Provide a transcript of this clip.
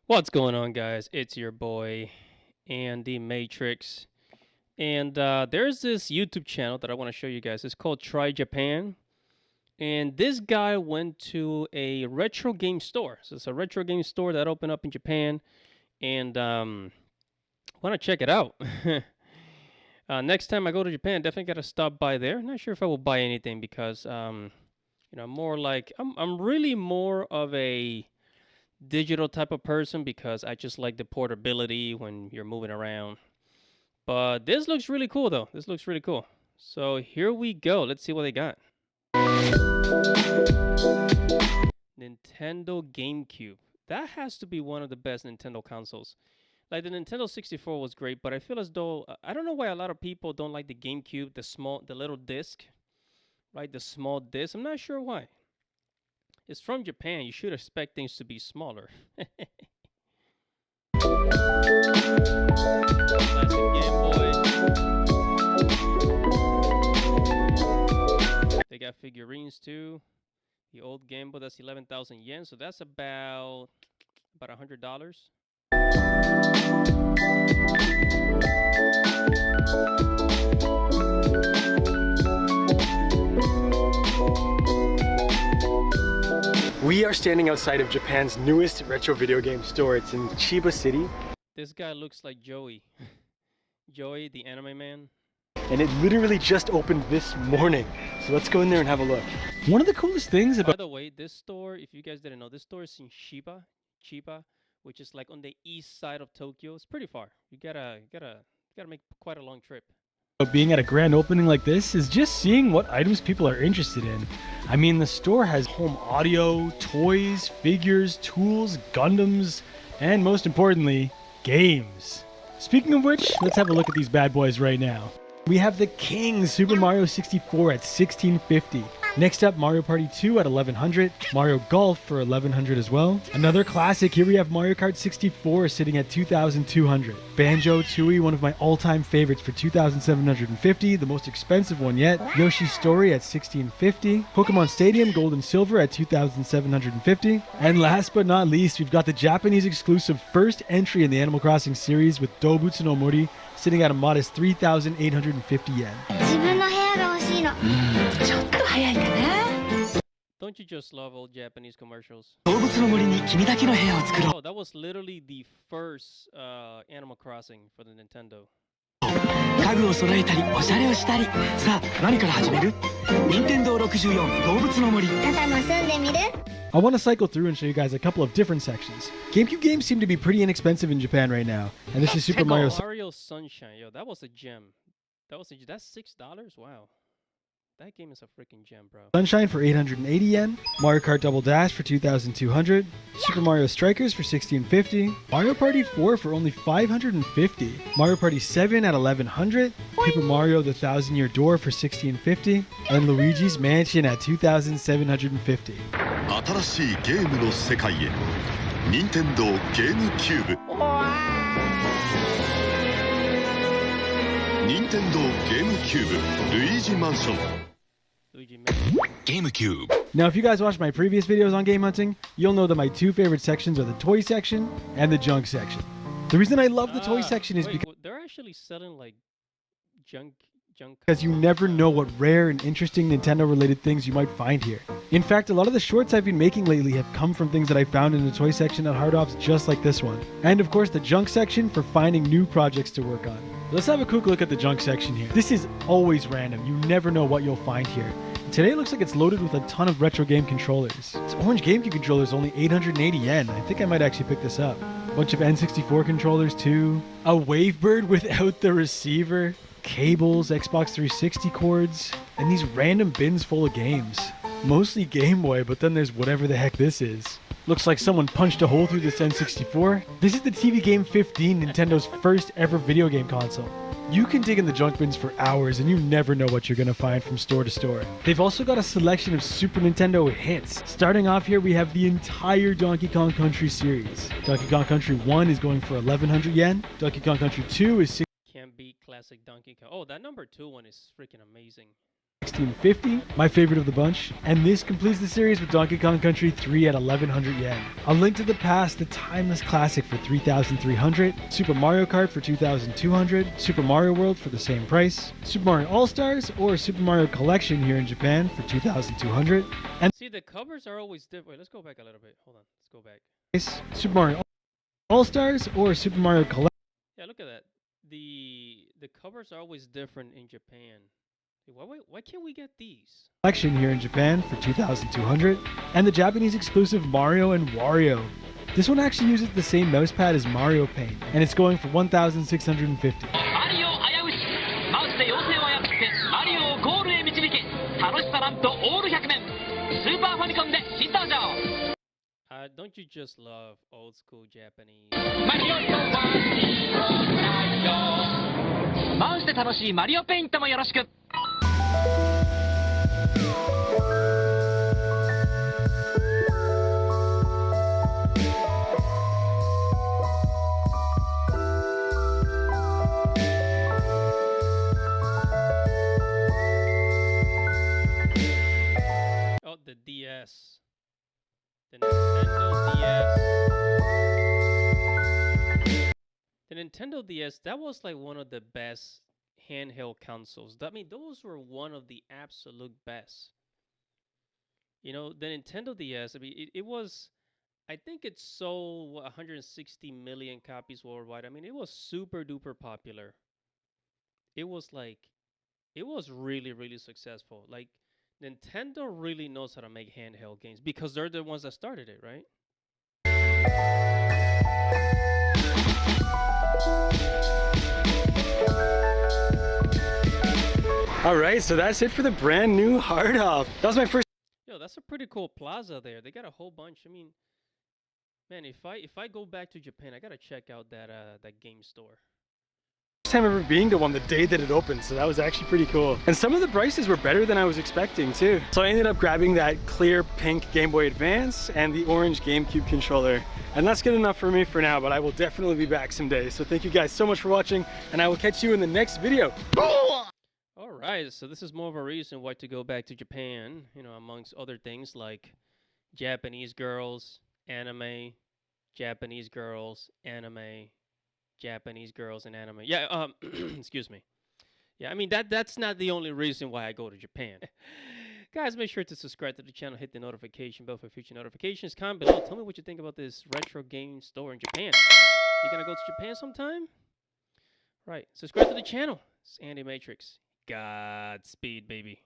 What's going on, guys? It's your boy, Andy Matrix. And there's this YouTube channel that I want to show you guys. It's called Try Japan. And this guy went to a retro game store. So it's a retro game store that opened up in Japan. And want to check it out. Next time I go to Japan, definitely got to stop by there. Not sure if I will buy anything because, more like, I'm really more of a digital type of person because I just like the portability when you're moving around. But this looks really cool though. This looks really cool. So here we go. Let's see what they got. Nintendo GameCube. That has to be one of the best Nintendo consoles. Like the Nintendo 64 was great, but I feel as though I don't know why a lot of people don't like the GameCube, the little disc, right? The small disc. I'm not sure why. It's from Japan. You should expect things to be smaller. Classic Game Boy. They got figurines too. The old Game Boy, that's 11,000 yen, so that's about $100. We are standing outside of Japan's newest retro video game store. It's in Chiba City. This guy looks like Joey. Joey, the anime man. And it literally just opened this morning. So let's go in there and have a look. One of the coolest things By about... the way, this store, if you guys didn't know, this store is in Chiba, which is like on the east side of Tokyo. It's pretty far. You gotta make quite a long trip. Being at a grand opening like this is just seeing what items people are interested in. I mean, the store has home audio, toys, figures, tools, Gundams, and most importantly, games. Speaking of which, let's have a look at these bad boys right now. We have the king, Super Mario 64 at $1650. Next up, Mario Party 2 at $1100. Mario Golf for $1100 as well. Another classic, here we have Mario Kart 64 sitting at $2,200. Banjo-Tooie, one of my all-time favorites, for $2,750, the most expensive one yet. Yoshi's Story at $1,650. Pokemon Stadium Gold and Silver at $2,750. And last but not least, we've got the Japanese exclusive first entry in the Animal Crossing series with Dobutsu no Mori, sitting at a modest 3,850 yen. Don't you just love old Japanese commercials? 動物の森に君だけの部屋を作ろう Oh, that was literally the first Animal Crossing for the Nintendo. 家具を揃えたりおしゃれをしたりさあ何から始める任天堂64動物の森 I want to cycle through and show you guys a couple of different sections. GameCube games seem to be pretty inexpensive in Japan right now, and this is Super Mario Sunshine. Yo, that was a gem. That's $6? Wow. That game is a freaking gem, bro. Sunshine for 880 yen, Mario Kart Double Dash for 2,200, Super Mario Strikers for 1,650, Mario Party 4 for only 550, Mario Party 7 at 1,100, Paper Mario The Thousand Year Door for 1,650, and Luigi's Mansion at 2,750. 新しいゲームの世界へ任天堂ゲームキューブ任天堂ゲームキューブルイージマンション GameCube. Now, if you guys watched my previous videos on game hunting, you'll know that my two favorite sections are the toy section and the junk section. The reason I love the toy section is because they're actually selling like junk. Because you never know what rare and interesting Nintendo-related things you might find here. In fact, a lot of the shorts I've been making lately have come from things that I found in the toy section at Hard Offs just like this one. And of course, the junk section for finding new projects to work on. Let's have a quick look at the junk section here. This is always random. You never know what you'll find here. Today it looks like it's loaded with a ton of retro game controllers. This orange GameCube controller is only 880 yen. I think I might actually pick this up. Bunch of N64 controllers too. A Wavebird without the receiver. Cables, Xbox 360 cords, and these random bins full of games. Mostly Game Boy, but then there's whatever the heck this is. Looks like someone punched a hole through this N64. This is the TV Game 15, Nintendo's first ever video game console. You can dig in the junk bins for hours and you never know what you're going to find from store to store. They've also got a selection of Super Nintendo hits. Starting off here, we have the entire Donkey Kong Country series. Donkey Kong Country 1 is going for 1,100 yen. Donkey Kong Country 2 is Can't beat classic Donkey Kong. Oh, that number 2 one is freaking amazing. 1650, my favorite of the bunch. And this completes the series with Donkey Kong Country 3 at 1100 yen. A Link to the Past, the timeless classic for 3,300, Super Mario Kart for 2,200, Super Mario World for the same price, Super Mario All-Stars or Super Mario Collection here in Japan for 2,200, and See, the covers are always different. Wait, let's go back a little bit. Hold on. Let's go back. Super Mario All-Stars or Super Mario Collection Yeah, look at that. The covers are always different in Japan. Hey, why can't we get these? here in Japan for 2,200, and the Japanese exclusive Mario and Wario. This one actually uses the same mousepad as Mario Paint, and it's going for 1,650. マリオ危うしマウスで妖精を操ってマリオをゴールへ導け楽しさなんとオール100面スーパーファミコンで新登場 Don't you just love old school Japanese? マリオとはヒーローだよマウスで楽しいマリオペイントもよろしく Oh, the DS. The Nintendo DS. The Nintendo DS, that was like one of the best handheld consoles. I mean, those were one of the absolute best. You know, the Nintendo DS, I mean, it was, I think it sold 160 million copies worldwide. I mean, it was super duper popular. It was like, it was really, really successful. Like, Nintendo really knows how to make handheld games because they're the ones that started it, right? All right, so that's it for the brand new Hard Off. That was my first Yo, that's a pretty cool plaza there. They got a whole bunch. I mean, man, if I go back to Japan, I gotta check out that game store. time ever being to one the day that it opened, so that was actually pretty cool. And some of the prices were better than I was expecting too. So I ended up grabbing that clear pink Game Boy Advance and the orange GameCube controller. And that's good enough for me for now, but I will definitely be back someday. So thank you guys so much for watching, and I will catch you in the next video. All right, so this is more of a reason why to go back to Japan, you know, amongst other things like Japanese girls, anime, Japanese girls, anime, Japanese girls and anime. Yeah, excuse me. Yeah, I mean that's not the only reason why I go to Japan. Guys, make sure to subscribe to the channel, hit the notification bell for future notifications. Comment below, tell me what you think about this retro game store in Japan. You gonna go to Japan sometime? Right, subscribe to the channel. It's Andy Matrix. Godspeed, baby.